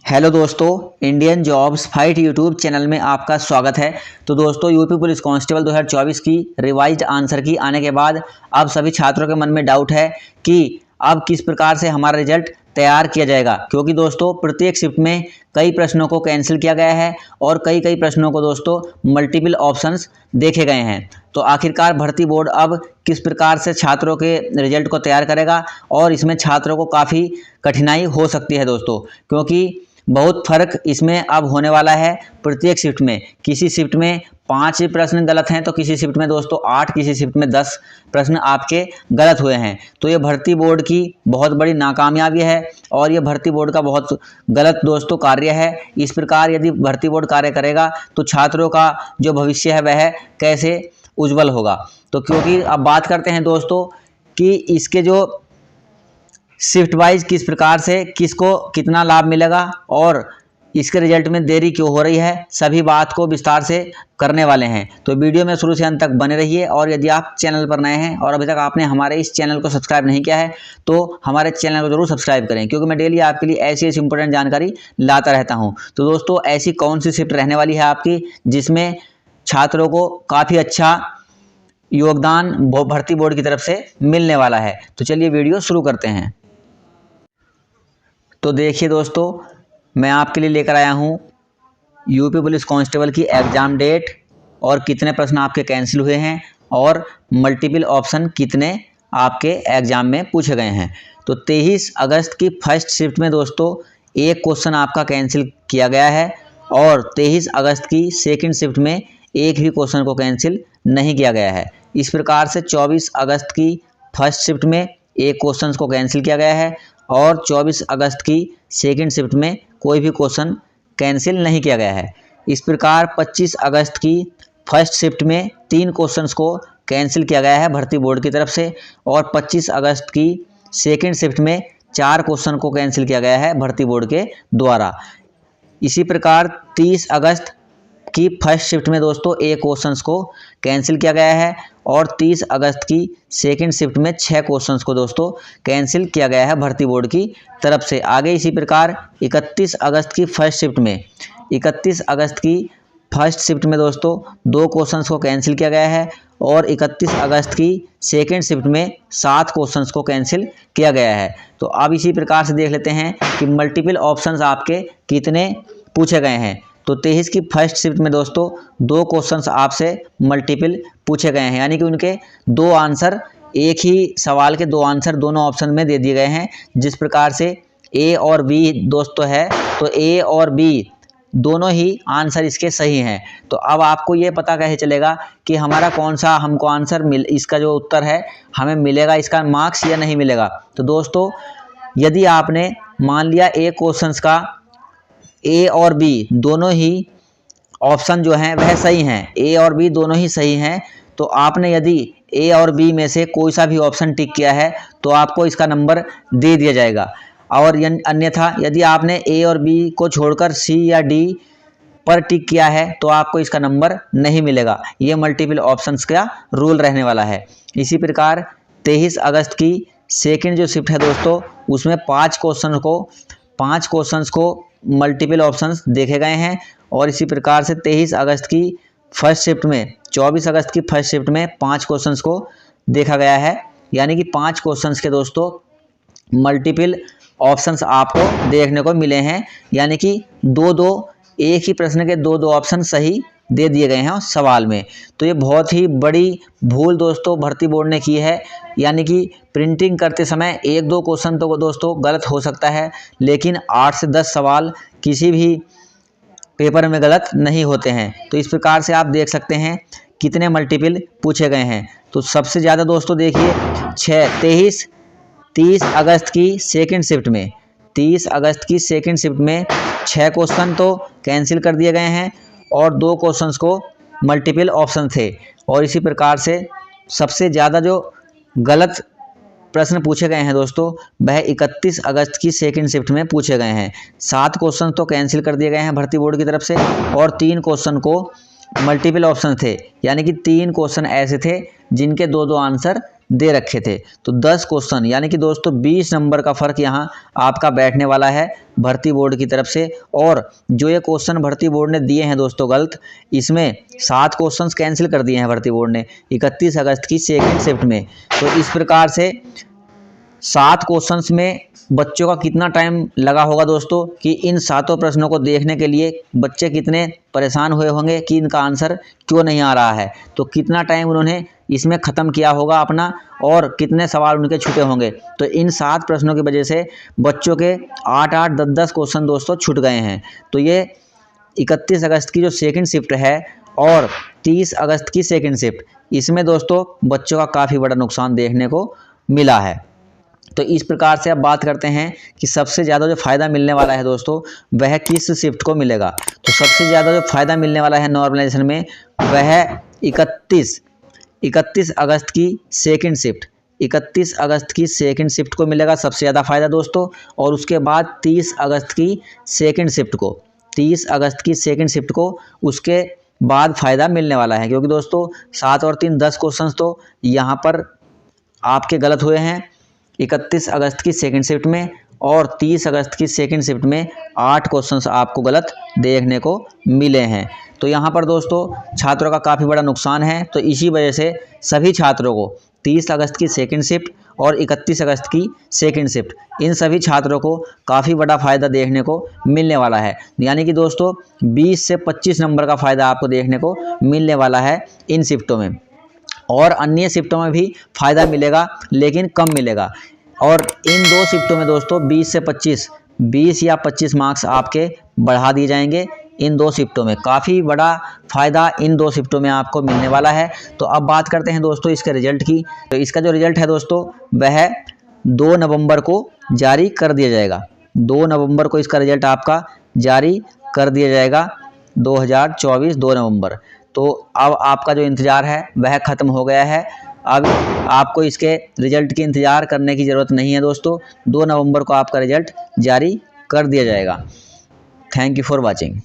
Hello दोस्तों, Indian jobs fight YouTube channel में आपका स्वागत है। तो दोस्तों, यूपी पुलिस कांस्टेबल 2024 की रिवाइज्ड आंसर की आने के बाद अब सभी छात्रों के मन में डाउट है कि अब किस प्रकार से हमारा रिजल्ट तैयार किया जाएगा, क्योंकि दोस्तों प्रत्येक शिफ्ट में कई प्रश्नों को कैंसिल किया गया है और कई प्रश्नों को दोस्तों मल्टीपल ऑप्शंस देखे गए हैं। तो आखिरकार भर्ती बोर्ड अब किस प्रकार से छात्रों के रिजल्ट को तैयार करेगा और इसमें छात्रों को काफ़ी कठिनाई हो सकती है दोस्तों, क्योंकि बहुत फर्क इसमें अब होने वाला है। प्रत्येक शिफ्ट में किसी शिफ्ट में 5 प्रश्न गलत हैं तो किसी शिफ्ट में दोस्तों 8, किसी शिफ्ट में 10 प्रश्न आपके गलत हुए हैं। तो ये भर्ती बोर्ड की बहुत बड़ी नाकामयाबी है और ये भर्ती बोर्ड का बहुत गलत दोस्तों कार्य है। इस प्रकार यदि भर्ती बोर्ड कार्य करेगा तो छात्रों का जो भविष्य है वह कैसे उज्जवल होगा। तो क्योंकि अब बात करते हैं दोस्तों कि इसके जो शिफ्ट वाइज किस प्रकार से किसको कितना लाभ मिलेगा और इसके रिजल्ट में देरी क्यों हो रही है, सभी बात को विस्तार से करने वाले हैं। तो वीडियो में शुरू से अंत तक बने रहिए और यदि आप चैनल पर नए हैं और अभी तक आपने हमारे इस चैनल को सब्सक्राइब नहीं किया है तो हमारे चैनल को जरूर सब्सक्राइब करें, क्योंकि मैं डेली आपके लिए ऐसी इंपॉर्टेंट जानकारी लाता रहता हूँ। तो दोस्तों, ऐसी कौन सी शिफ्ट रहने वाली है आपकी जिसमें छात्रों को काफ़ी अच्छा योगदान भर्ती बोर्ड की तरफ से मिलने वाला है। तो चलिए वीडियो शुरू करते हैं। तो देखिए दोस्तों, मैं आपके लिए लेकर आया हूँ यूपी पुलिस कांस्टेबल की एग्ज़ाम डेट और कितने प्रश्न आपके कैंसिल हुए हैं और मल्टीपल ऑप्शन कितने आपके एग्ज़ाम में पूछे गए हैं। तो 23 अगस्त की फर्स्ट शिफ्ट में दोस्तों एक क्वेश्चन आपका कैंसिल किया गया है और 23 अगस्त की सेकंड शिफ्ट में एक भी क्वेश्चन को कैंसिल नहीं किया गया है। इस प्रकार से 24 अगस्त की फर्स्ट शिफ्ट में एक क्वेश्चन को कैंसिल किया गया है और 24 अगस्त की सेकंड शिफ्ट में कोई भी क्वेश्चन कैंसिल नहीं किया गया है। इस प्रकार 25 अगस्त की फर्स्ट शिफ्ट में 3 क्वेश्चंस को कैंसिल किया गया है भर्ती बोर्ड की तरफ से और 25 अगस्त की सेकंड शिफ्ट में 4 क्वेश्चन को कैंसिल किया गया है भर्ती बोर्ड के द्वारा। इसी प्रकार 30 अगस्त की फर्स्ट शिफ्ट में दोस्तों एक क्वेश्चंस को कैंसिल किया गया है और 30 अगस्त की सेकंड शिफ्ट में 6 क्वेश्चंस को दोस्तों कैंसिल किया गया है भर्ती बोर्ड की तरफ से। आगे इसी प्रकार 31 अगस्त की फर्स्ट शिफ्ट में 31 अगस्त की फर्स्ट शिफ्ट में दोस्तों 2 क्वेश्चंस को कैंसिल किया गया है और 31 अगस्त की सेकंड शिफ्ट में 7 क्वेश्चंस को कैंसिल किया गया है। तो अब इसी प्रकार से देख लेते हैं कि मल्टीपल ऑप्शंस आपके कितने पूछे गए हैं। तो 23 की फर्स्ट शिफ्ट में दोस्तों 2 क्वेश्चंस आपसे मल्टीपल पूछे गए हैं, यानी कि उनके 2 आंसर, एक ही सवाल के 2 आंसर दोनों ऑप्शन में दे दिए गए हैं। जिस प्रकार से ए और बी दोस्तों है तो ए और बी दोनों ही आंसर इसके सही हैं। तो अब आपको ये पता कैसे चलेगा कि हमारा कौन सा हमको आंसर इसका जो उत्तर है हमें मिलेगा, इसका मार्क्स या नहीं मिलेगा। तो दोस्तों, यदि आपने मान लिया ए क्वेश्चंस का ए और बी दोनों ही ऑप्शन जो हैं वह सही हैं, ए और बी दोनों ही सही हैं, तो आपने यदि ए और बी में से कोई सा भी ऑप्शन टिक किया है तो आपको इसका नंबर दे दिया जाएगा। और अन्यथा यदि आपने ए और बी को छोड़कर सी या डी पर टिक किया है तो आपको इसका नंबर नहीं मिलेगा। ये मल्टीपल ऑप्शंस का रूल रहने वाला है। इसी प्रकार 23 अगस्त की सेकेंड जो शिफ्ट है दोस्तों उसमें 5 क्वेश्चंस को मल्टीपल ऑप्शंस देखे गए हैं और इसी प्रकार से 23 अगस्त की फर्स्ट शिफ्ट में 24 अगस्त की फर्स्ट शिफ्ट में 5 क्वेश्चंस को देखा गया है, यानी कि 5 क्वेश्चंस के दोस्तों मल्टीपल ऑप्शंस आपको देखने को मिले हैं, यानी कि एक ही प्रश्न के 2 ऑप्शन सही दे दिए गए हैं सवाल में। तो ये बहुत ही बड़ी भूल दोस्तों भर्ती बोर्ड ने की है, यानी कि प्रिंटिंग करते समय 1-2 क्वेश्चन तो दोस्तों गलत हो सकता है, लेकिन 8 से 10 सवाल किसी भी पेपर में गलत नहीं होते हैं। तो इस प्रकार से आप देख सकते हैं कितने मल्टीपल पूछे गए हैं। तो सबसे ज़्यादा दोस्तों देखिए 30 अगस्त की सेकंड शिफ्ट में 30 अगस्त की सेकंड शिफ्ट में 6 क्वेश्चन तो कैंसिल कर दिए गए हैं और 2 क्वेश्चंस को मल्टीपल ऑप्शन थे। और इसी प्रकार से सबसे ज़्यादा जो गलत प्रश्न पूछे गए हैं दोस्तों वह 31 अगस्त की सेकंड शिफ्ट में पूछे गए हैं। 7 क्वेश्चन तो कैंसिल कर दिए गए हैं भर्ती बोर्ड की तरफ से और 3 क्वेश्चन को मल्टीपल ऑप्शन थे, यानी कि 3 क्वेश्चन ऐसे थे जिनके 2 आंसर दे रखे थे। तो 10 क्वेश्चन यानी कि दोस्तों 20 नंबर का फ़र्क यहाँ आपका बैठने वाला है भर्ती बोर्ड की तरफ से। और जो ये क्वेश्चन भर्ती बोर्ड ने दिए हैं दोस्तों गलत, इसमें 7 क्वेश्चंस कैंसिल कर दिए हैं भर्ती बोर्ड ने 31 अगस्त की सेकंड शिफ्ट में। तो इस प्रकार से 7 क्वेश्चंस में बच्चों का कितना टाइम लगा होगा दोस्तों कि इन 7 प्रश्नों को देखने के लिए बच्चे कितने परेशान हुए होंगे कि इनका आंसर क्यों नहीं आ रहा है। तो कितना टाइम उन्होंने इसमें ख़त्म किया होगा अपना और कितने सवाल उनके छूटे होंगे। तो इन 7 प्रश्नों की वजह से बच्चों के 8-8, 10-10 क्वेश्चन दोस्तों छूट गए हैं। तो ये 31 अगस्त की जो सेकंड शिफ्ट है और 30 अगस्त की सेकंड शिफ्ट, इसमें दोस्तों बच्चों का काफ़ी बड़ा नुकसान देखने को मिला है। तो इस प्रकार से अब बात करते हैं कि सबसे ज़्यादा जो फ़ायदा मिलने वाला है दोस्तों वह किस शिफ्ट को मिलेगा। तो सबसे ज़्यादा जो फ़ायदा मिलने वाला है नॉर्मलाइजेशन में वह 31 अगस्त की सेकंड शिफ्ट, 31 अगस्त की सेकंड शिफ्ट को मिलेगा सबसे ज़्यादा फ़ायदा दोस्तों। और उसके बाद 30 अगस्त की सेकंड शिफ्ट को, 30 अगस्त की सेकंड शिफ्ट को उसके बाद फ़ायदा मिलने वाला है। क्योंकि दोस्तों 7 और 3 10 क्वेश्चंस तो यहाँ पर आपके गलत हुए हैं 31 अगस्त की सेकंड शिफ्ट में, और 30 अगस्त की सेकंड शिफ्ट में 8 क्वेश्चंस आपको गलत देखने को मिले हैं। तो यहाँ पर दोस्तों छात्रों का काफ़ी बड़ा नुकसान है। तो इसी वजह से सभी छात्रों को 30 अगस्त की सेकंड शिफ्ट और 31 अगस्त की सेकंड शिफ्ट, इन सभी छात्रों को काफ़ी बड़ा फ़ायदा देखने को मिलने वाला है। यानी कि दोस्तों 20 से 25 नंबर का फ़ायदा आपको देखने को मिलने वाला है इन शिफ्टों में। और अन्य शिफ्टों में भी फ़ायदा मिलेगा लेकिन कम मिलेगा। और इन 2 शिफ्टों में दोस्तों 20 या 25 मार्क्स आपके बढ़ा दिए जाएंगे। इन 2 शिफ्टों में काफ़ी बड़ा फ़ायदा इन 2 शिफ्टों में आपको मिलने वाला है। तो अब बात करते हैं दोस्तों इसके रिजल्ट की। तो इसका जो रिजल्ट है दोस्तों वह 2 नवंबर को जारी कर दिया जाएगा। 2 नवंबर को इसका रिजल्ट आपका जारी कर दिया जाएगा 2024 2 नवंबर। तो अब आपका जो इंतज़ार है वह ख़त्म हो गया है। अब आपको इसके रिजल्ट की इंतज़ार करने की ज़रूरत नहीं है दोस्तों, 2 नवंबर को आपका रिजल्ट जारी कर दिया जाएगा। Thank you for watching.